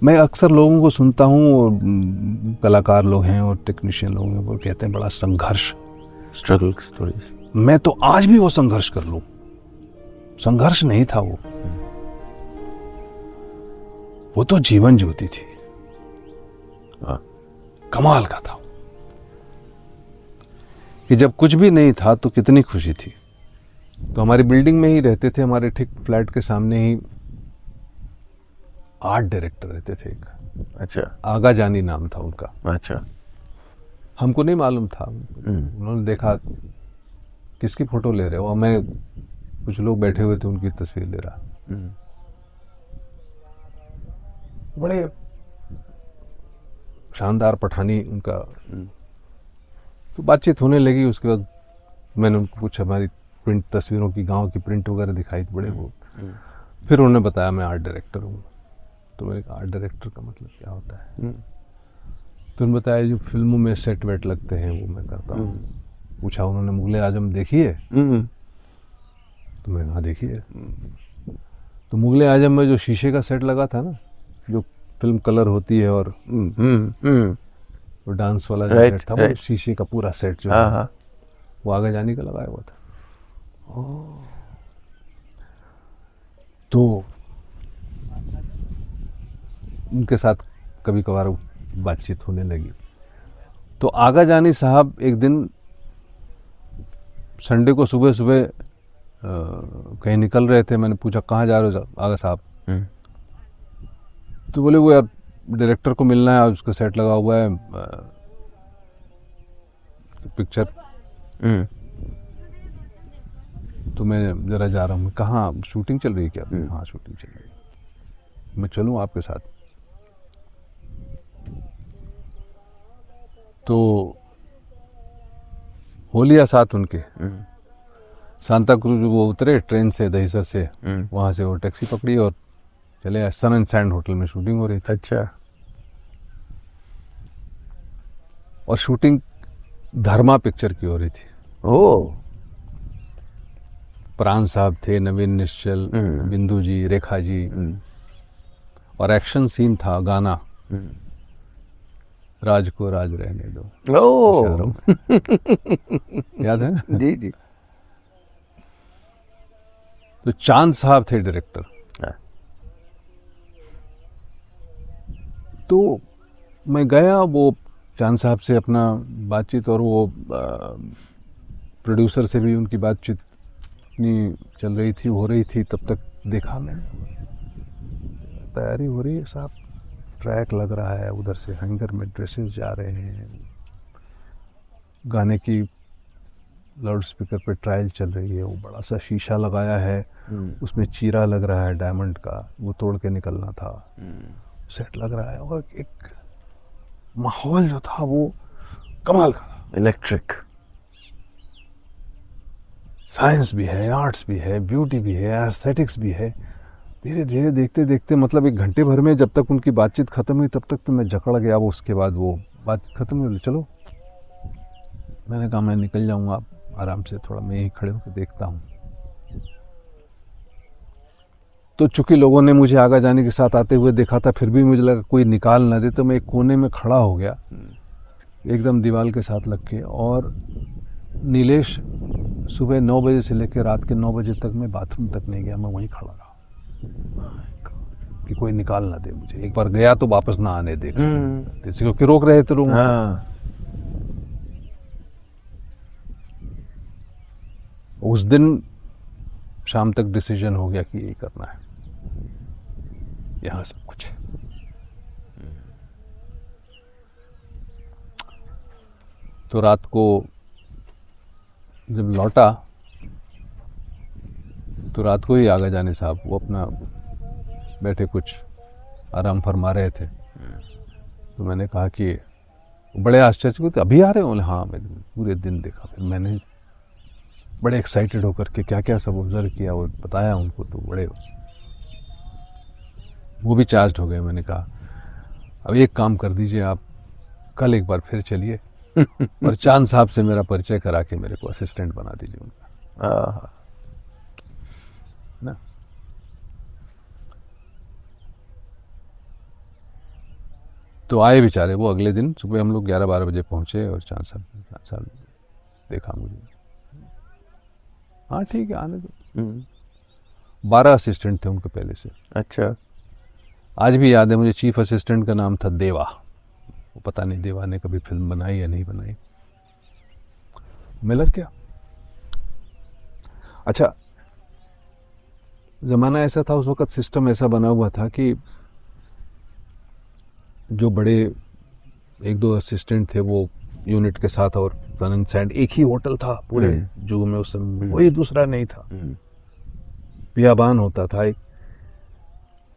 मैं अक्सर लोगों को सुनता हूँ, और कलाकार लोग हैं और टेक्नीशियन लोग हैं, वो कहते हैं बड़ा संघर्ष, स्ट्रगल स्टोरीज। मैं तो आज भी वो संघर्ष कर लूं। संघर्ष नहीं था वो तो जीवन ज्योति थी। कमाल का था कि जब कुछ भी नहीं था तो कितनी खुशी थी। तो हमारी बिल्डिंग में ही रहते थे, हमारे ठीक फ्लैट के सामने ही आर्ट डायरेक्टर रहते थे एक। अच्छा। आगा जानी नाम था उनका। अच्छा। हमको नहीं मालूम था, उन्होंने देखा किसकी फोटो ले रहे हो, और मैं कुछ लोग बैठे हुए थे उनकी तस्वीर ले रहा। बड़े शानदार पठानी उनका। तो बातचीत होने लगी। उसके बाद मैंने उनको पूछा, हमारी प्रिंट तस्वीरों की, गांव की प्रिंट वगैरह दिखाई, बड़े वो। फिर उन्होंने बताया मैं आर्ट डायरेक्टर हूँ। तो मैंने कहा आर्ट डायरेक्टर का मतलब क्या होता है? तो उन्होंने बताया जो फिल्मों में सेट वेट लगते हैं वो मैं करता हूँ। पूछा उन्होंने मुगले आजम देखी है? तो मैंने कहा देखी है। तो मुगले आजम में जो शीशे का सेट लगा था ना, जो फिल्म कलर होती है और वो डांस वाला जो सेट था, वो शीशे का पूरा सेट जो है वो आगे जाने का लगाया हुआ था। तो उनके साथ कभी कभार बातचीत होने लगी। तो आगा जानी साहब एक दिन संडे को सुबह सुबह कहीं निकल रहे थे। मैंने पूछा कहाँ जा रहे हो आगा साहब? तो बोले वो यार डायरेक्टर को मिलना है, उसका सेट लगा हुआ है पिक्चर। तो मैं जरा जा रहा हूँ। कहाँ शूटिंग चल रही है क्या? हाँ शूटिंग चल रही है, मैं चलूँ आपके साथ? तो हो लिया साथ उनके। सांता क्रूज वो उतरे ट्रेन से, दहीसर से, वहाँ से वो टैक्सी पकड़ी और चले आए। सन एंड सैंड होटल में शूटिंग हो रही थी। अच्छा। और शूटिंग धर्मा पिक्चर की हो रही थी। ओह। प्राण साहब थे, नवीन निश्चल, बिंदु जी, रेखा जी। और एक्शन सीन था, गाना राज को राज रहने दो। ओह। याद है ना? जी जी। तो चांद साहब थे डायरेक्टर। तो मैं गया, वो चांद साहब से अपना बातचीत, और वो प्रोड्यूसर से भी उनकी बातचीत इतनी चल रही थी, हो रही थी। तब तक देखा मैंने तैयारी हो रही है साहब, ट्रैक लग रहा है, उधर से हैंगर में ड्रेसेस जा रहे हैं, गाने की लाउड स्पीकर पे ट्रायल चल रही है। वो बड़ा सा शीशा लगाया है, उसमें चीरा लग रहा है डायमंड का, वो तोड़ के निकलना था। सेट लग रहा है, और एक माहौल जो था वो कमाल का, इलेक्ट्रिक। साइंस भी है, आर्ट्स भी है, ब्यूटी भी है, एस्थेटिक्स भी है। धीरे धीरे देखते देखते, मतलब 1 घंटे भर में जब तक उनकी बातचीत खत्म हुई तब तक तो मैं जकड़ गया। वो उसके बाद वो बातचीत खत्म हुई, चलो मैंने कहा मैं निकल जाऊंगा, आप आराम से, थोड़ा मैं यहीं खड़े होकर देखता हूँ। तो चूंकि लोगों ने मुझे आगा जाने के साथ आते हुए देखा था, फिर भी मुझे लगा कोई निकाल ना दे, तो मैं एक कोने में खड़ा हो गया एकदम दीवार के साथ लग के। और नीलेश सुबह 9 बजे से लेकर रात के 9 बजे तक मैं बाथरूम तक नहीं गया, मैं वहीं खड़ा रहा कि कोई निकाल ना दे मुझे। एक बार गया तो वापस ना आने दे, क्योंकि रोक रहे थे लोग। उस दिन शाम तक डिसीजन हो गया कि यही करना है, यहाँ सब कुछ। तो रात को जब लौटा तो रात को ही आगा जाने साहब वो अपना बैठे कुछ आराम फरमा रहे थे। तो मैंने कहा कि बड़े आश्चर्य को, अभी आ रहे हो? हाँ, मैं पूरे दिन देखा। फिर मैंने बड़े एक्साइटेड होकर के क्या क्या सब ऑब्जर्व किया और बताया उनको, तो बड़े वो भी चार्ज हो गए। मैंने कहा अब एक काम कर दीजिए, आप कल एक बार फिर चलिए और चांद साहब से मेरा परिचय करा के मेरे को असिस्टेंट बना दीजिए उनका ना। तो आए बेचारे वो अगले दिन सुबह, हम लोग 11-12 बजे पहुंचे और चांद साहब देखा मुझे, हाँ ठीक है आने दो। 12 असिस्टेंट थे उनके पहले से। अच्छा। आज भी याद है मुझे, चीफ असिस्टेंट का नाम था देवा। वो पता नहीं देवा ने कभी फिल्म बनाई या नहीं बनाई। मैं लग गया। अच्छा, ज़माना ऐसा था उस वक़्त, सिस्टम ऐसा बना हुआ था कि जो बड़े 1-2 असिस्टेंट थे वो यूनिट के साथ, और सन एंड सैंड एक ही होटल था पूरे जुहू में उस समय, कोई दूसरा नहीं था। बियाबान होता था एक।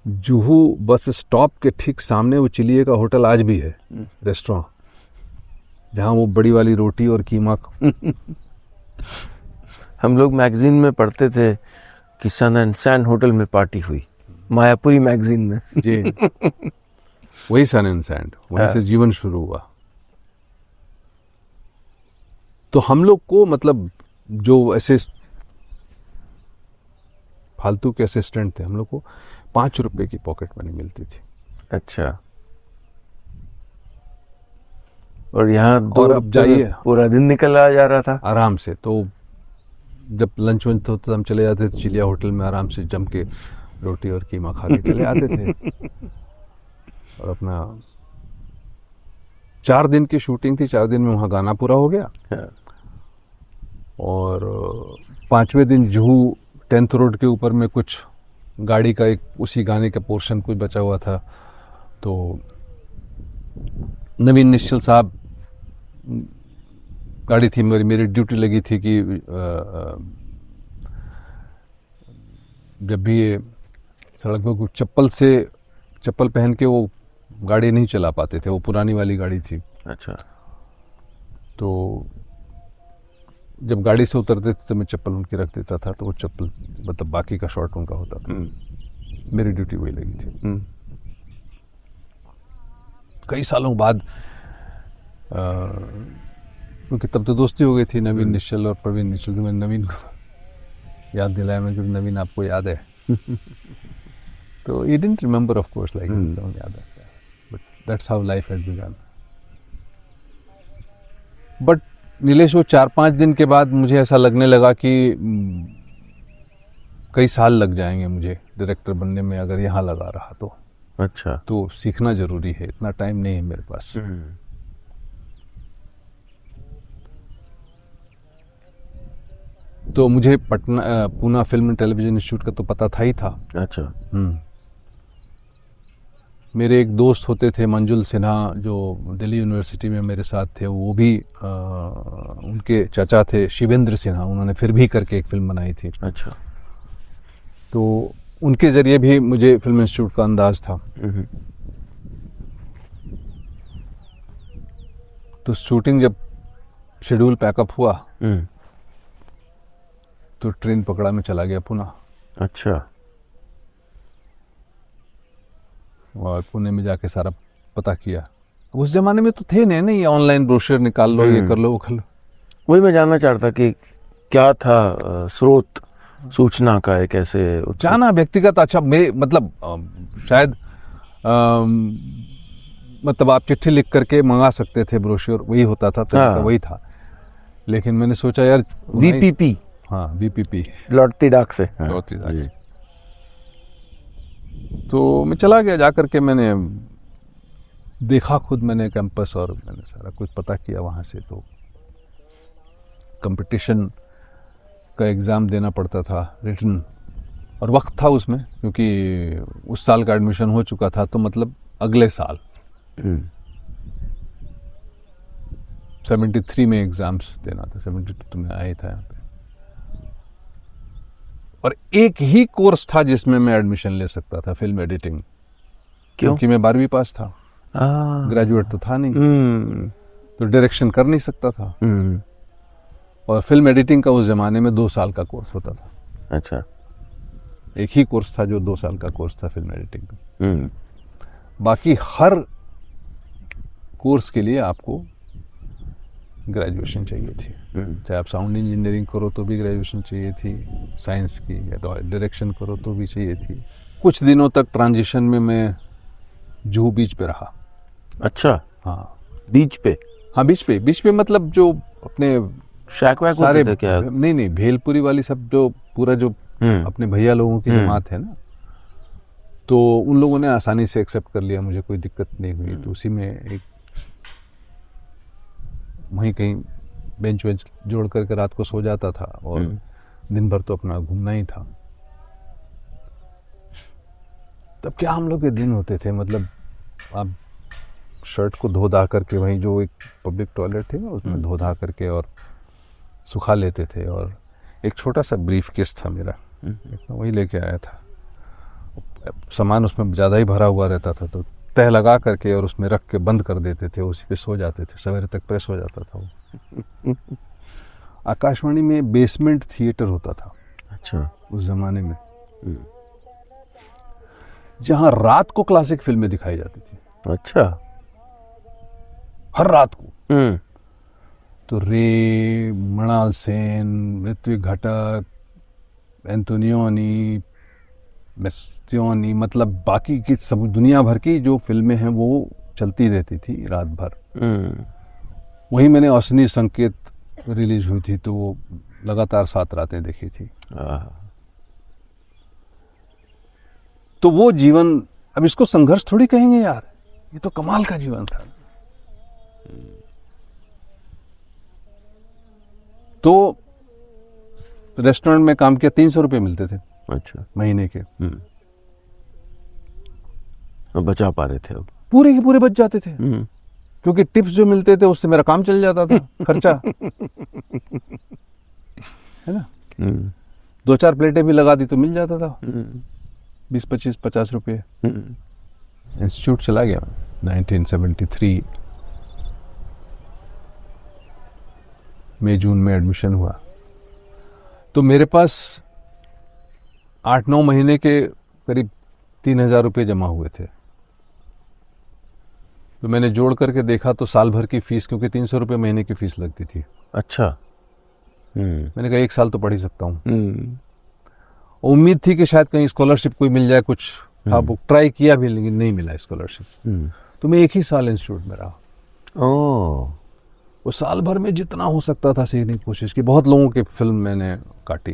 जुहू बस स्टॉप के ठीक सामने वो चिलिए का होटल आज भी है, रेस्टोरेंट, जहाँ वो बड़ी वाली रोटी और कीमा। हम लोग मैगजीन में पढ़ते थे कि सन एंड सैंड होटल में पार्टी हुई, मायापुरी मैगजीन में। जी वही सन एंड सैंड, वहीं से जीवन शुरू हुआ। तो हम लोग को मतलब जो ऐसे फालतू के असिस्टेंट थे, हम लोग को 5 रुपए की पॉकेट मनी मिलती थी। अच्छा। और यहाँ और अब जाइए, पूरा दिन निकल जा रहा था आराम से। तो जब लंच वंच होता हम चले जाते थे चिलिया होटल में, आराम से जम के रोटी और कीमा खा के चले आते थे। और अपना 4 दिन की शूटिंग थी, 4 दिन में वहाँ गाना पूरा हो गया। और 5वें दिन जुहू 10th रोड के ऊपर में कुछ गाड़ी का एक उसी गाने का पोर्शन कुछ बचा हुआ था। तो नवीन निश्चल साहब, गाड़ी थी मेरी ड्यूटी लगी थी कि जब भी ये सड़क पर कुछ चप्पल पहन के वो गाड़ी नहीं चला पाते थे, वो पुरानी वाली गाड़ी थी। अच्छा। तो जब गाड़ी से उतरते थे तो मैं चप्पल उनकी रख देता था, तो वो चप्पल मतलब बाकी का शॉट उनका होता था। मेरी ड्यूटी वही लगी थी। कई सालों बाद, क्योंकि तब तो दोस्ती हो गई थी नवीन निश्चल और प्रवीण निश्चल। तो मैंने नवीन को याद दिलाया, मैं क्योंकि नवीन आपको याद है। तो he didn't remember of course, like याद है, but that's how life had begun. But Nilesh, वो 4-5 दिन के बाद मुझे ऐसा लगने लगा कि कई साल लग जाएंगे मुझे डायरेक्टर बनने में अगर यहाँ लगा रहा तो। अच्छा। तो सीखना जरूरी है, इतना टाइम नहीं है मेरे पास। तो मुझे Poona film and television institute का तो पता था ही था। अच्छा। मेरे एक दोस्त होते थे मंजुल सिन्हा, जो दिल्ली यूनिवर्सिटी में मेरे साथ थे। वो भी उनके चाचा थे शिवेंद्र सिन्हा, उन्होंने फिर भी करके एक फिल्म बनाई थी। अच्छा। तो उनके जरिए भी मुझे फिल्म इंस्टीट्यूट का अंदाज था। तो शूटिंग जब शेड्यूल पैकअप हुआ तो ट्रेन पकड़ा, मैं चला गया पुणे। अच्छा। और पुणे में जाके सारा पता किया। उस जमाने में तो थे नहीं ऑनलाइन ब्रोशर निकाल लो, ये कर लो वो कर लो। वही मैं जानना चाहता कि क्या था स्रोत सूचना का, एक ऐसे जाना व्यक्तिगत। अच्छा, मतलब शायद मतलब आप चिट्ठी लिख करके मंगा सकते थे ब्रोशर, वही होता था, तरीका वही था। लेकिन मैंने सोचा यार वीपीपी, हाँ वीपीपी, लौटती डाक से। लौटती डाक से। तो मैं चला गया, जाकर के मैंने देखा खुद, मैंने कैंपस, और मैंने सारा कुछ पता किया वहाँ से। तो कंपटीशन का एग्ज़ाम देना पड़ता था, रिटन, और वक्त था उसमें, क्योंकि उस साल का एडमिशन हो चुका था। तो मतलब अगले साल 73 में एग्ज़ाम्स देना था, 72 में आया था यहाँ पे। और एक ही कोर्स था जिसमें मैं एडमिशन ले सकता था, फिल्म एडिटिंग। क्योंकि मैं 12वीं पास था, ग्रेजुएट तो था नहीं, तो डायरेक्शन कर नहीं सकता था। और फिल्म एडिटिंग का उस जमाने में 2 साल का कोर्स होता था। अच्छा। एक ही कोर्स था जो 2 साल का कोर्स था फिल्म एडिटिंग का। बाकी हर कोर्स के लिए आपको ग्रेजुएशन चाहिए थी। चाहे आप साउंड इंजीनियरिंग करो तो भी ग्रेजुएशन चाहिए थी, साइंस की, या डायरेक्शन करो तो भी चाहिए थी। कुछ दिनों तक ट्रांजिशन में मैं जुहू बीच पे रहा। अच्छा, हाँ बीच पे हाँ, बीच पे मतलब जो अपने शैक वैक सारे होते थे क्या? नहीं भेलपुरी वाली सब जो पूरा जो अपने भैया लोगों की जमात है ना, तो उन लोगों ने आसानी से एक्सेप्ट कर लिया, मुझे कोई दिक्कत नहीं हुई। तो उसी में एक वहीं कहीं बेंच वेंच जोड़ करके रात को सो जाता था और दिन भर तो अपना घूमना ही था। तब क्या हम लोग के दिन होते थे, मतलब आप शर्ट को धो धा करके वहीं जो एक पब्लिक टॉयलेट थे ना उसमें धो धा करके और सुखा लेते थे। और एक छोटा सा ब्रीफ केस था मेरा, इतना वही लेके आया था। सामान उसमें ज़्यादा ही भरा हुआ रहता था, तो तह लगा करके और उसमें रख के बंद कर देते थे, उसी पे सो जाते थे, सवेरे तक प्रेस हो जाता था वो। आकाशवाणी में बेसमेंट थिएटर होता था अच्छा, उस जमाने में, जहां रात को क्लासिक फिल्में दिखाई जाती थी, अच्छा, हर रात को। तो रे, मृणाल सेन, ऋत्विक घटक, एंटोनियोनी, मेस्टियोनी, मतलब बाकी की सब दुनिया भर की जो फिल्में हैं वो चलती रहती थी रात भर। वही मैंने असनी संकेत रिलीज हुई थी, तो वो लगातार 7 रातें देखी थी। तो वो जीवन, अब इसको संघर्ष थोड़ी कहेंगे यार, ये तो कमाल का जीवन था। तो रेस्टोरेंट में काम किया, 300 रुपये मिलते थे अच्छा, महीने के। अब बचा पा रहे थे अब? पूरे के पूरे बच जाते थे, क्योंकि टिप्स जो मिलते थे उससे मेरा काम चल जाता था, खर्चा है ना। 2-4 प्लेटें भी लगा दी तो मिल जाता था 20-25-50 रुपये। इंस्टीट्यूट चला गया 1973 मई जून में एडमिशन हुआ। तो मेरे पास 8-9 महीने के करीब 3,000 रुपये जमा हुए थे। तो मैंने जोड़ करके देखा तो साल भर की फीस, क्योंकि 300 रुपये महीने की फीस लगती थी। अच्छा। मैंने कहा 1 साल तो पढ़ ही सकता हूँ। उम्मीद थी कि शायद कहीं स्कॉलरशिप कोई मिल जाए, कुछ था, बुक ट्राई किया भी लेकिन नहीं मिला स्कॉलरशिप। तो मैं 1 ही साल इंस्टीट्यूट में रहा। वो साल भर में जितना हो सकता था सीखने की कोशिश की। बहुत लोगों की फिल्म मैंने काटी,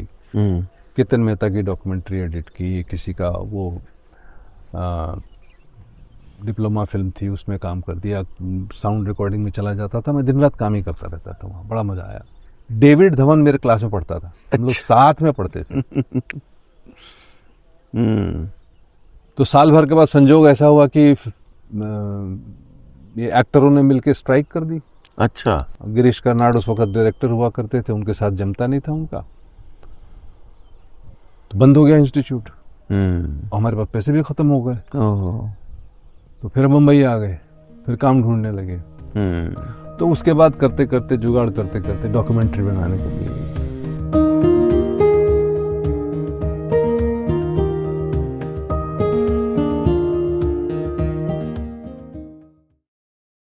कितन मेहता की डॉक्यूमेंट्री एडिट की, किसी का वो डिप्लोमा फिल्म थी उसमें काम कर दिया, साउंड रिकॉर्डिंग में चला जाता था। मैं दिन रात काम ही करता रहता था वहाँ, बड़ा मजा आया। डेविड धवन मेरे क्लास में पढ़ता था, हम लोग साथ में पढ़ते थे। तो साल भर के बाद संजोग ऐसा हुआ कि ये एक्टरों ने मिलके स्ट्राइक कर दी। अच्छा। गिरीश कर्नाड उस वक्त डायरेक्टर हुआ करते थे, उनके साथ जमता नहीं था उनका, तो बंद हो गया इंस्टीट्यूट। हमारे पास पैसे भी खत्म हो गए। तो फिर मुंबई आ गए, फिर काम ढूंढने लगे। तो उसके बाद करते करते जुगाड़ करते करते डॉक्यूमेंट्री बनाने को मिली।